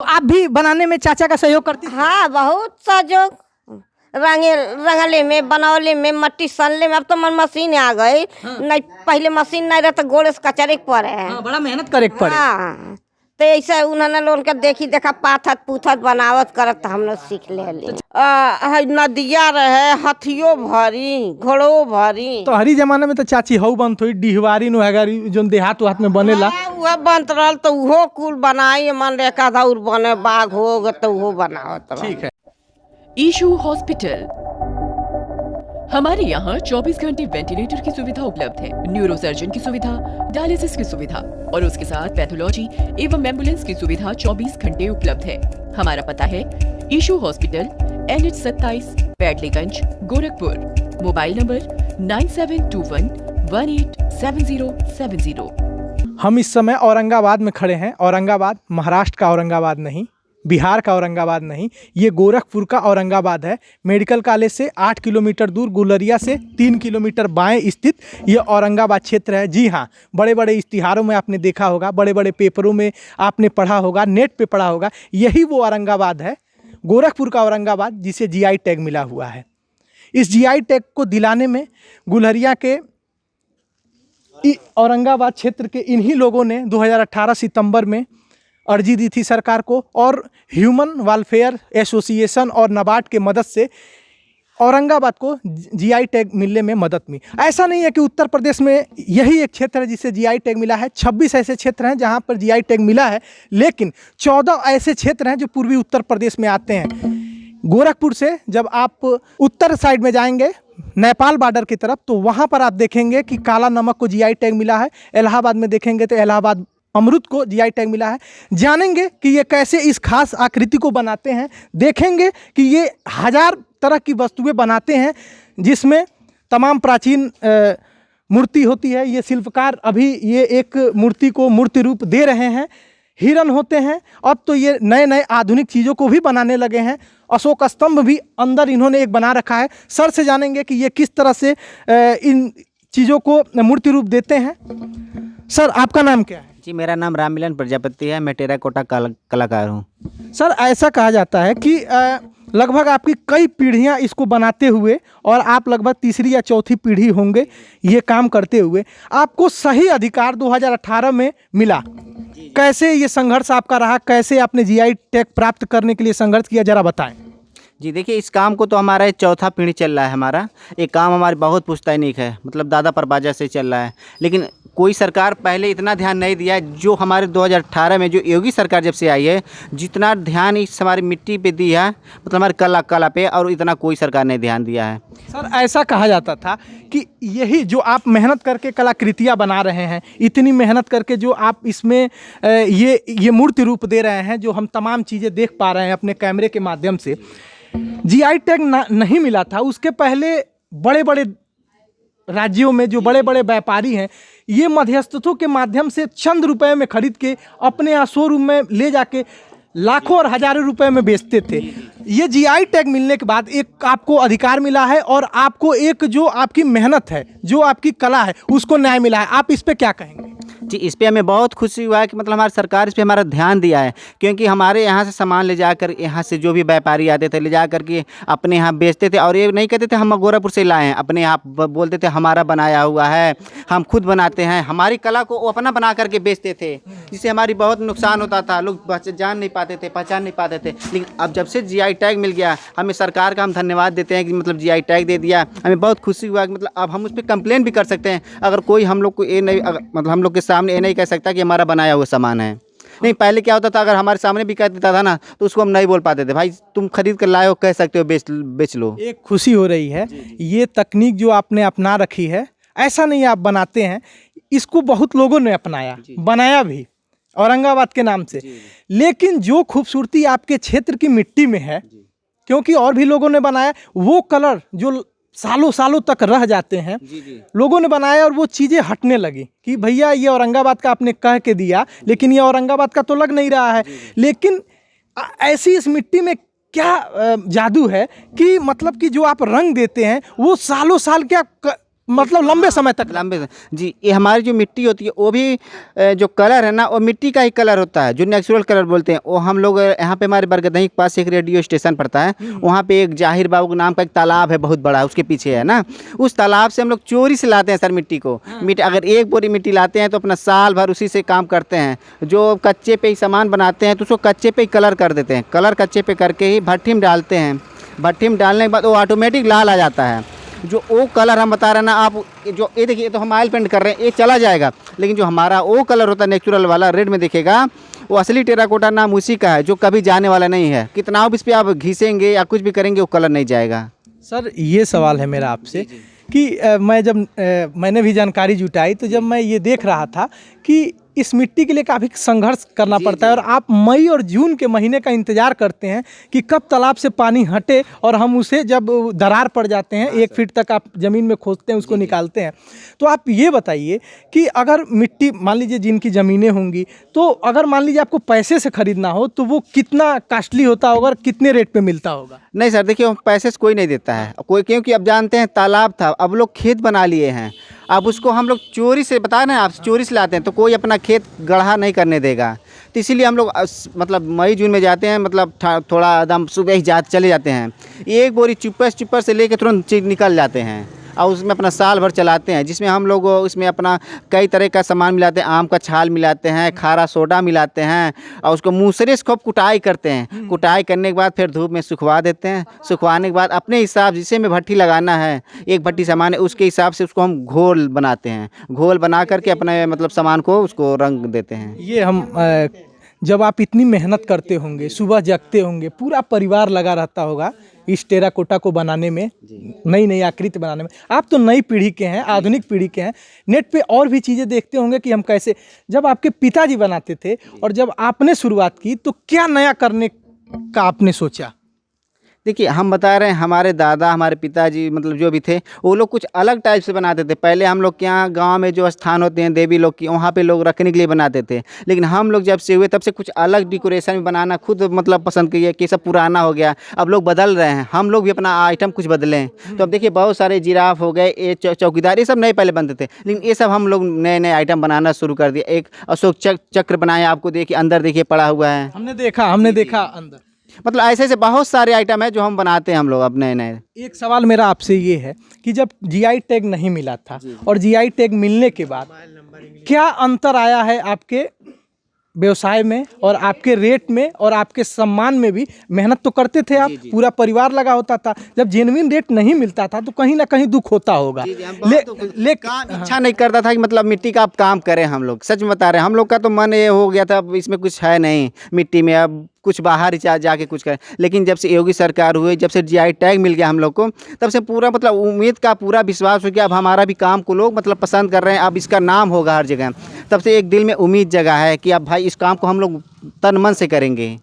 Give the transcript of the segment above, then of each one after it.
आप भी बनाने में चाचा का सहयोग करती हैं? हाँ, बहुत सहयोग। रंगले में, बनौले में, मट्टी सनले में। अब तो मन मशीन आ गई। नहीं, पहले मशीन नहीं रहता, गोड़े से कचरे के पड़े है। हाँ, बड़ा मेहनत करे के पड़े। हाँ, तो ऐसा उन्होंने लोन के देखा पाथत पूथत बनावत करत हम लोग सीख ले। नदिया रहे, हथियो भरी, घोड़ो भरी। तो हरी जमाने में तो चाची हऊ बनत हुई डिहवारी नुहगारी जो देहात वहात में बनेला। हाँ, वह बनत रहल तो वो कुल बनाई। मन रेखा दौर बने, बाघ हो गए तो वो बनावत रहल। ठीक है। ईशू हॉस्पिटल, हमारे यहाँ 24 घंटे वेंटिलेटर की सुविधा उपलब्ध है, न्यूरोसर्जन की सुविधा, डायलिसिस की सुविधा और उसके साथ पैथोलॉजी एवं एम्बुलेंस की सुविधा 24 घंटे उपलब्ध है। हमारा पता है Ishu hospital, NH 27, Padleganj, Gorakhpur. Mobile number 9721187070। हम इस समय औरंगाबाद में खड़े हैं। औरंगाबाद महाराष्ट्र का औरंगाबाद नहीं, बिहार का औरंगाबाद नहीं, ये गोरखपुर का औरंगाबाद है। मेडिकल कॉलेज से 8 किलोमीटर दूर, गुलरिया से 3 किलोमीटर बाएं स्थित ये औरंगाबाद क्षेत्र है। जी हाँ, बड़े बड़े इश्तिहारों में आपने देखा होगा, बड़े बड़े पेपरों में आपने पढ़ा होगा, नेट पे पढ़ा होगा। यही वो औरंगाबाद है, गोरखपुर का औरंगाबाद, जिसे GI टैग मिला हुआ है। इस GI टैग को दिलाने में गुलरिया के औरंगाबाद क्षेत्र के इन्हीं लोगों ने 2018 सितंबर में अर्जी दी थी सरकार को, और ह्यूमन वेलफेयर एसोसिएशन और नाबार्ड के मदद से औरंगाबाद को GI टैग मिलने में मदद मिली। ऐसा नहीं है कि उत्तर प्रदेश में यही एक क्षेत्र है जिसे GI टैग मिला है। 26 ऐसे क्षेत्र हैं जहां पर GI टैग मिला है, लेकिन 14 ऐसे क्षेत्र हैं जो पूर्वी उत्तर प्रदेश में आते हैं। गोरखपुर से जब आप उत्तर साइड में जाएंगे नेपाल बॉर्डर की तरफ, तो वहाँ पर आप देखेंगे कि काला नमक को GI टैग मिला है। इलाहाबाद में देखेंगे तो इलाहाबाद अमरुद को GI टैग मिला है। जानेंगे कि ये कैसे इस खास आकृति को बनाते हैं, देखेंगे कि ये 1000 तरह की वस्तुएं बनाते हैं, जिसमें तमाम प्राचीन मूर्ति होती है। ये शिल्पकार अभी ये एक मूर्ति को मूर्ति रूप दे रहे हैं। हिरन होते हैं। अब तो ये नए नए आधुनिक चीज़ों को भी बनाने लगे हैं। अशोक स्तंभ भी अंदर इन्होंने एक बना रखा है। सर से जानेंगे कि ये किस तरह से इन चीज़ों को मूर्ति रूप देते हैं। सर, आपका नाम क्या है? जी, मेरा नाम राममिलन प्रजापति है। मैं टेराकोटा कलाकार हूँ। सर, ऐसा कहा जाता है कि लगभग आपकी कई पीढ़ियां इसको बनाते हुए, और आप लगभग तीसरी या चौथी पीढ़ी होंगे ये काम करते हुए। आपको सही अधिकार 2018 में मिला। कैसे ये संघर्ष आपका रहा? कैसे आपने GI टैग प्राप्त करने के लिए संघर्ष किया, जरा बताएं। जी देखिए, इस काम को तो हमारा चौथा पीढ़ी चल रहा है। हमारा ये काम हमारी बहुत पुश्तैनिक है, मतलब दादा परबाजा से चल रहा है। लेकिन कोई सरकार पहले इतना ध्यान नहीं दिया है। जो हमारे 2018 में जो योगी सरकार जब से आई है, जितना ध्यान इस हमारी मिट्टी पे दी है, मतलब हमारी कला पे, और इतना कोई सरकार ने ध्यान दिया है। सर, ऐसा कहा जाता था कि यही जो आप मेहनत करके कलाकृतियाँ बना रहे हैं, इतनी मेहनत करके जो आप इसमें ये मूर्ति रूप दे रहे हैं, जो हम तमाम चीज़ें देख पा रहे हैं अपने कैमरे के माध्यम से, GI टैग नहीं मिला था। उसके पहले बड़े बड़े राज्यों में जो बड़े बड़े व्यापारी हैं, ये मध्यस्थों के माध्यम से चंद रुपए में खरीद के अपने यहाँ शोरूम में ले जाके लाखों और हजारों रुपए में बेचते थे। ये GI टैग मिलने के बाद एक आपको अधिकार मिला है, और आपको एक जो आपकी मेहनत है, जो आपकी कला है, उसको न्याय मिला है। आप इस पे क्या कहेंगे? जी, इस पे हमें बहुत खुशी हुआ है कि मतलब हमारी सरकार इस पे हमारा ध्यान दिया है। क्योंकि हमारे यहाँ से सामान ले जाकर, यहाँ से जो भी व्यापारी आते थे ले जा कर के अपने यहाँ बेचते थे, और ये नहीं कहते थे हम गोरखपुर से लाए हैं, अपने यहाँ बोलते थे हमारा बनाया हुआ है, हम खुद बनाते हैं। हमारी कला को वो अपना बना करके बेचते थे, जिससे हमारी बहुत नुकसान होता था। लोग जान नहीं पाते थे, पहचान नहीं पाते थे। लेकिन अब जब से GI टैग मिल गया, हमें सरकार का हम धन्यवाद देते हैं कि मतलब GI टैग दे दिया। हमें बहुत खुशी हुआ कि मतलब अब हम उस पर कंप्लेन भी कर सकते हैं। अगर कोई हम लोग को ये नहीं, मतलब हम लोग के सामने ये नहीं कह सकता कि हमारा बनाया हुआ सामान है। नहीं, पहले क्या होता था, अगर हमारे सामने भी कह देता था ना, तो उसको हम नहीं बोल पाते थे। भाई तुम खरीद कर लाए हो, कह सकते हो, बेच लो। एक खुशी हो रही है। ये तकनीक जो आपने अपना रखी है, ऐसा नहीं आप बनाते हैं, इसको बहुत लोगों ने अपनाया, बनाया भी औरंगाबाद के नाम से। लेकिन जो खूबसूरती आपके क्षेत्र की मिट्टी में है, क्योंकि और भी लोगों ने बनाया, वो कलर जो सालों सालों तक रह जाते हैं, लोगों ने बनाया, और वो चीज़ें हटने लगी कि भैया ये औरंगाबाद का आपने कह के दिया, लेकिन ये औरंगाबाद का तो लग नहीं रहा है। लेकिन ऐसी इस मिट्टी में क्या जादू है कि मतलब कि जो आप रंग देते हैं वो सालों साल क्या मतलब लंबे समय तक। लंबे जी, ये हमारी जो मिट्टी होती है वो भी जो कलर है ना, वो मिट्टी का ही कलर होता है, जो नेचुरल कलर बोलते हैं। वो हम लोग यहाँ पे हमारे बरगदही के पास एक रेडियो स्टेशन पड़ता है, वहाँ पे एक जाहिर बाबू नाम का एक तालाब है, बहुत बड़ा, उसके पीछे है ना, उस तालाब से हम लोग चोरी से लाते हैं सर मिट्टी को। मिट्टी अगर एक बोरी मिट्टी लाते हैं तो अपना साल भर उसी से काम करते हैं। जो कच्चे पे ही सामान बनाते हैं तो उसको कच्चे पे ही कलर कर देते हैं, कलर कच्चे पे करके ही भट्टी में डालते हैं। भट्टी में डालने के बाद वो ऑटोमेटिक लाल आ जाता है। जो वो कलर हम बता रहे हैं ना आप, जो ये देखिए, तो हम ऑयल पेंट कर रहे हैं, ये चला जाएगा, लेकिन जो हमारा वो कलर होता है नेचुरल वाला, रेड में दिखेगा, वो असली टेराकोटा नाम उसी का है, जो कभी जाने वाला नहीं है। कितना भी इस पर आप घिसेंगे या कुछ भी करेंगे वो कलर नहीं जाएगा। सर ये सवाल है मेरा आपसे कि मैंने भी जानकारी जुटाई, तो जब मैं ये देख रहा था कि इस मिट्टी के लिए काफ़ी संघर्ष करना पड़ता है और आप मई और जून के महीने का इंतज़ार करते हैं कि कब तालाब से पानी हटे और हम उसे, जब दरार पड़ जाते हैं 1 फीट तक आप ज़मीन में खोदते हैं, उसको निकालते हैं। तो आप ये बताइए कि अगर मिट्टी, मान लीजिए जिनकी ज़मीनें होंगी, तो अगर मान लीजिए आपको पैसे से ख़रीदना हो तो वो कितना कास्टली होता होगा और कितने रेट पर मिलता होगा? नहीं सर, देखिए पैसे से कोई नहीं देता है कोई, क्योंकि अब जानते हैं तालाब था, अब लोग खेत बना लिए हैं। अब उसको हम लोग चोरी से, बता रहे हैं आप, चोरी से लाते हैं, तो कोई अपना खेत गढ़ा नहीं करने देगा। तो इसीलिए हम लोग मतलब मई जून में जाते हैं, मतलब थोड़ा एकदम सुबह ही चले जाते हैं। एक बोरी चुप्पर से लेके तुरंत निकल जाते हैं और उसमें अपना साल भर चलाते हैं, जिसमें हम लोग उसमें अपना कई तरह का सामान मिलाते हैं। आम का छाल मिलाते हैं, खारा सोडा मिलाते हैं और उसको मूसरे से खूब कुटाई करते हैं। कुटाई करने के बाद फिर धूप में सुखवा देते हैं। सुखवाने के बाद अपने हिसाब जिसे में भट्टी लगाना है, एक भट्टी सामान है, उसके हिसाब से उसको हम घोल बनाते हैं। घोल बना करके अपने मतलब सामान को उसको रंग देते हैं। ये हम जब आप इतनी मेहनत करते होंगे, सुबह जगते होंगे, पूरा परिवार लगा रहता होगा इस टेराकोटा को बनाने में, नई नई आकृति बनाने में। आप तो नई पीढ़ी के हैं, आधुनिक पीढ़ी के हैं, नेट पे और भी चीज़ें देखते होंगे कि हम कैसे, जब आपके पिताजी बनाते थे और जब आपने शुरुआत की तो क्या नया करने का आपने सोचा? देखिए, हम बता रहे हैं, हमारे दादा, हमारे पिताजी मतलब जो भी थे, वो लोग कुछ अलग टाइप से बनाते थे। पहले हम लोग के यहाँ गाँव में जो स्थान होते हैं देवी लोग की, वहाँ पे लोग रखने के लिए बनाते थे। लेकिन हम लोग जब से हुए तब से कुछ अलग डेकोरेशन में बनाना खुद मतलब पसंद किए कि सब पुराना हो गया, अब लोग बदल रहे हैं, हम लोग भी अपना आइटम कुछ बदलें। तो अब देखिए बहुत सारे जिराफ हो गए, ये चौकीदार, ये सब नए पहले बनते थे, लेकिन ये सब हम लोग नए नए आइटम बनाना शुरू कर दिया। एक अशोक चक्र बनाया, आपको देखिए अंदर देखिए पड़ा हुआ है, हमने देखा अंदर। मतलब ऐसे ऐसे बहुत सारे आइटम है जो हम बनाते हैं हम लोग अब नए नए। एक सवाल मेरा आपसे ये है कि जब जीआई टैग नहीं मिला था और जीआई टैग मिलने के बाद क्या अंतर आया है आपके व्यवसाय में और आपके रेट में और आपके सम्मान में भी? मेहनत तो करते थे आप, पूरा परिवार लगा होता था, जब जेन्युइन रेट नहीं मिलता था तो कहीं ना कहीं दुख होता होगा। इच्छा नहीं करता था कि मतलब मिट्टी का आप काम करें। हम लोग सच में बता रहे हैं, हम लोग का तो मन ये हो गया था अब इसमें कुछ है नहीं मिट्टी में, अब कुछ बाहर ही जाके कुछ करें। लेकिन जब से योगी सरकार हुई, जब से जीआई टैग मिल गया हम लोग को, तब से पूरा मतलब उम्मीद का पूरा विश्वास हो गया। अब हमारा भी काम को लोग मतलब पसंद कर रहे हैं, अब इसका नाम होगा हर जगह। तब से एक दिल में उम्मीद जगा है कि अब भाई इस काम को हम लोग तन मन से करेंगे।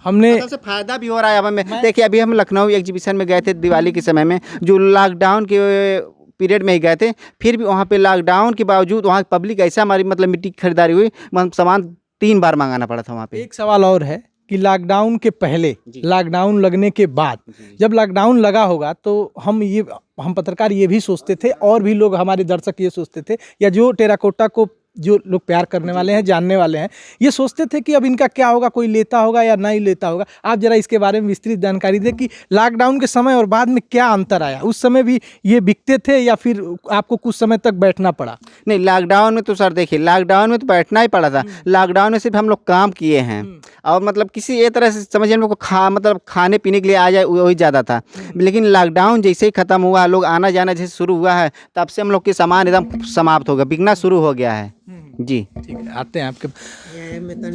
हमने सबसे फायदा भी हो रहा है। अब हमें देखिए, अभी हम लखनऊ एग्जीबिशन में गए थे दिवाली के समय में, जो लॉकडाउन के पीरियड में ही गए थे, फिर भी वहाँ पे लॉकडाउन के बावजूद वहाँ पब्लिक ऐसा हमारी मतलब मिट्टी की खरीदारी हुई, सामान 3 बार मंगाना पड़ा था वहाँ पे। एक सवाल और है कि लॉकडाउन के पहले, लॉकडाउन लगने के बाद, जब लॉकडाउन लगा होगा तो हम पत्रकार ये भी सोचते थे और भी लोग, हमारे दर्शक ये सोचते थे, या जो टेराकोटा को जो लोग प्यार करने वाले हैं, जानने वाले हैं, ये सोचते थे कि अब इनका क्या होगा, कोई लेता होगा या नहीं लेता होगा। आप जरा इसके बारे में विस्तृत जानकारी दें कि लॉकडाउन के समय और बाद में क्या अंतर आया? उस समय भी ये बिकते थे या फिर आपको कुछ समय तक बैठना पड़ा? नहीं, लॉकडाउन में तो सर देखिए, लॉकडाउन में तो बैठना ही पड़ा था। लॉकडाउन में सिर्फ हम लोग काम किए हैं और मतलब किसी एक तरह से समझिए हम लोग को मतलब खाने पीने के लिए आ जाए वही ज़्यादा था। लेकिन लॉकडाउन जैसे ही ख़त्म हुआ, लोग आना जाना जैसे शुरू हुआ है, तब से हम लोग के सामान एकदम समाप्त हो गया, बिकना शुरू हो गया है। जी ठीक है, आते हैं आपके।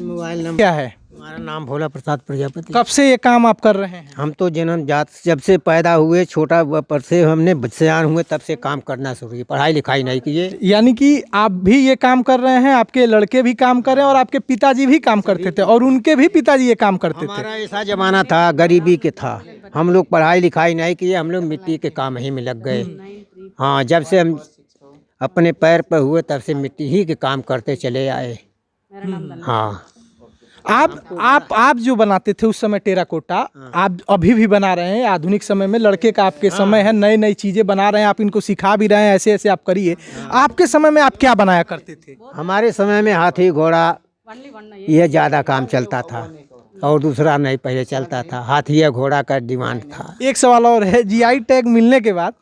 मोबाइल नंबर क्या है? हमारा नाम भोला प्रसाद प्रजापति। कब से ये काम आप कर रहे हैं? हम तो जन्म जात जब से पैदा हुए, छोटा पर से हमने सयान हुए तब से काम करना शुरू किया, पढ़ाई लिखाई नहीं किए। यानी कि आप भी ये काम कर रहे हैं, आपके लड़के भी काम कर रहे हैं और आपके पिताजी भी काम करते थे और उनके भी पिताजी ये काम करते थे। हमारा ऐसा जमाना था, गरीबी के था, हम लोग पढ़ाई लिखाई नहीं किए, हम लोग मिट्टी के काम ही में लग गए। हाँ, जब से हम अपने पैर पर हुए तब से मिट्टी ही के काम करते चले आए। हाँ, आप जो बनाते थे उस समय टेराकोटा, आप अभी भी बना रहे हैं आधुनिक समय में, लड़के का आपके समय है, नई नई चीजें बना रहे हैं, आप इनको सिखा भी रहे हैं, ऐसे ऐसे आप करिए। आपके समय में आप क्या बनाया करते थे? हमारे समय में हाथी घोड़ा यह ज़्यादा काम चलता था और दूसरा नहीं पहले चलता था, हाथी या घोड़ा का डिमांड था। एक सवाल और है, जीआई टैग मिलने के बाद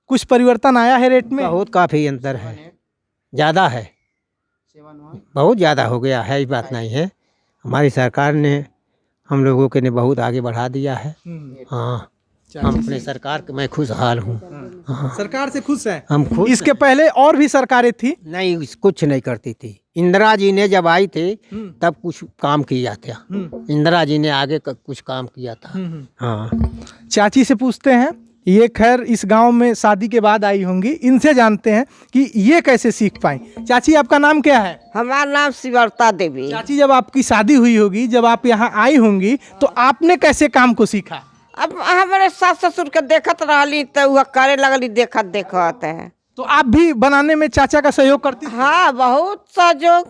कुछ परिवर्तन आया है रेट में? बहुत काफ़ी अंतर है, ज़्यादा है, बहुत ज़्यादा हो गया है, ये बात नहीं है। हमारी सरकार ने हम लोगों के ने बहुत आगे बढ़ा दिया है। हाँ, हम अपने सरकार के मैं खुशहाल हूँ। हाँ, सरकार से खुश हैं? हम खुश इसके पहले और भी सरकारें थी? नहीं, कुछ नहीं करती थी। इंदिरा जी ने जब आई थे तब कुछ काम किया था, इंदिरा जी ने आगे कुछ काम किया था। हाँ, चाची से पूछते हैं, ये खैर इस गांव में शादी के बाद आई होंगी, इनसे जानते हैं कि ये कैसे सीख पाई। चाची आपका नाम क्या है? हमारा नाम शिवरता देवी। चाची जब आपकी शादी हुई होगी, जब आप यहाँ आई होंगी, तो आपने कैसे काम को सीखा? अब हमारे सास ससुर के देखत रहली तो वह करे लगली देखत देखत है। तो आप भी बनाने में चाचा का सहयोग करती थी? हाँ, बहुत सहयोग,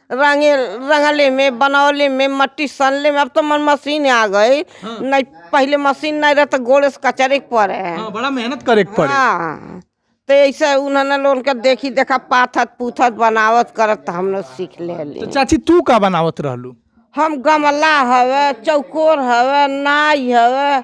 रंगले में, बनौले में, मट्टी सनले में। अब तो मन मशीन आ गई। नहीं, पहले मशीन नहीं रहा तो गोड़े से कचरे के पड़े है। हाँ, बड़ा मेहनत करे के पड़े। हाँ, तो ऐसे उन्होंने लोन के देखी देखा पाथत पूथत बनावत करत हम लोग सीख ले। तो चाची तू का बनावत रहलू? हम गमला हवे, चौकोर हवे, नाई हवे,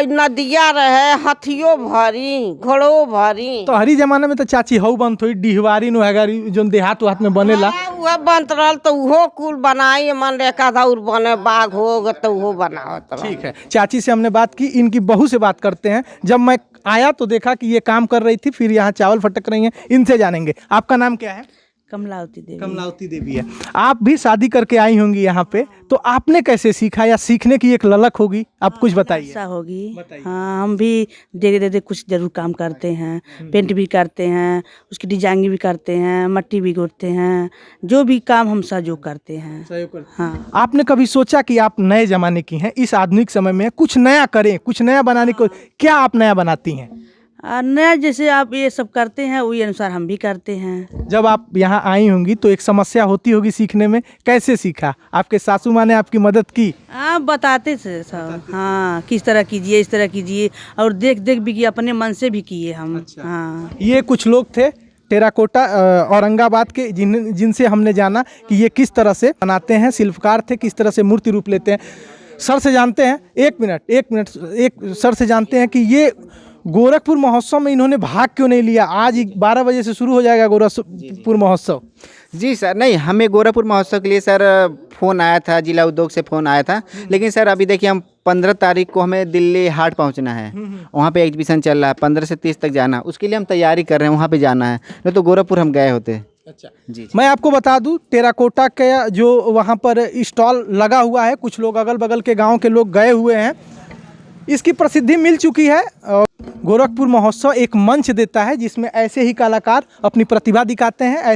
नदिया रहे, हथियो भरी, घोड़ो भरी। तो हरी जमाने में तो चाची हऊ बनत हुई, डिहवारी नुहगारी जो देहात वहात में बनेला। वह बनत रहल तो उहो कुल बनाई, मन रेखा धौर बने, बाघ हो गए तो उहो बनावत रहल। ठीक है, चाची से हमने बात की, इनकी बहू से बात करते हैं। जब मैं आया तो देखा कि ये काम कर रही थी, फिर यहाँ चावल फटक रही हैं, इनसे जानेंगे। आपका नाम क्या है? कमलावती देवी। कमलावती देवी है। आप भी शादी करके आई होंगी यहाँ पे, तो आपने कैसे सीखा, या सीखने की एक ललक होगी, आप कुछ बताइए। ऐसा होगी। हाँ, हम भी धीरे धीरे कुछ जरूर काम करते हैं, पेंट भी करते हैं, उसकी डिजाइनिंग भी करते हैं, मट्टी भी गोड़ते हैं, जो भी काम हम सहयोग करते हैं। हाँ, आपने कभी सोचा कि आप नए जमाने की हैं, इस आधुनिक समय में कुछ नया करें, कुछ नया बनाने को? क्या आप नया बनाती हैं? नया जैसे आप ये सब करते हैं वही अनुसार हम भी करते हैं। जब आप यहाँ आई होंगी तो एक समस्या होती होगी सीखने में, कैसे सीखा? आपके सासू माँ ने आपकी मदद की? हाँ, बताते थे सब। हाँ, किस तरह कीजिए, इस तरह कीजिए, और देख देख भी किए, अपने मन से भी किए हम। हाँ, ये कुछ लोग थे टेराकोटा औरंगाबाद के, जिनसे हमने जाना कि ये किस तरह से बनाते हैं, शिल्पकार थे, किस तरह से मूर्ति रूप लेते हैं। सर से जानते हैं, एक सर से जानते हैं कि ये गोरखपुर महोत्सव में इन्होंने भाग क्यों नहीं लिया? आज 12 बजे से शुरू हो जाएगा गोरखपुर महोत्सव। जी सर, नहीं, हमें गोरखपुर महोत्सव के लिए सर फ़ोन आया था, जिला उद्योग से फ़ोन आया था, लेकिन सर अभी देखिए हम 15 तारीख को हमें दिल्ली हाट पहुंचना है। वहाँ पे एग्जीबिशन चल रहा है, 15 से 30 तक जाना, उसके लिए हम तैयारी कर रहे हैं, वहाँ पे जाना है, नहीं तो गोरखपुर हम गए होते। अच्छा जी। मैं आपको बता दूं, टेराकोटा का जो वहाँ पर स्टॉल लगा हुआ है, कुछ लोग अगल बगल के गाँव के लोग गए हुए हैं, इसकी प्रसिद्धि मिल चुकी है। गोरखपुर महोत्सव एक मंच देता है जिसमें ऐसे ही कलाकार अपनी प्रतिभा दिखाते हैं।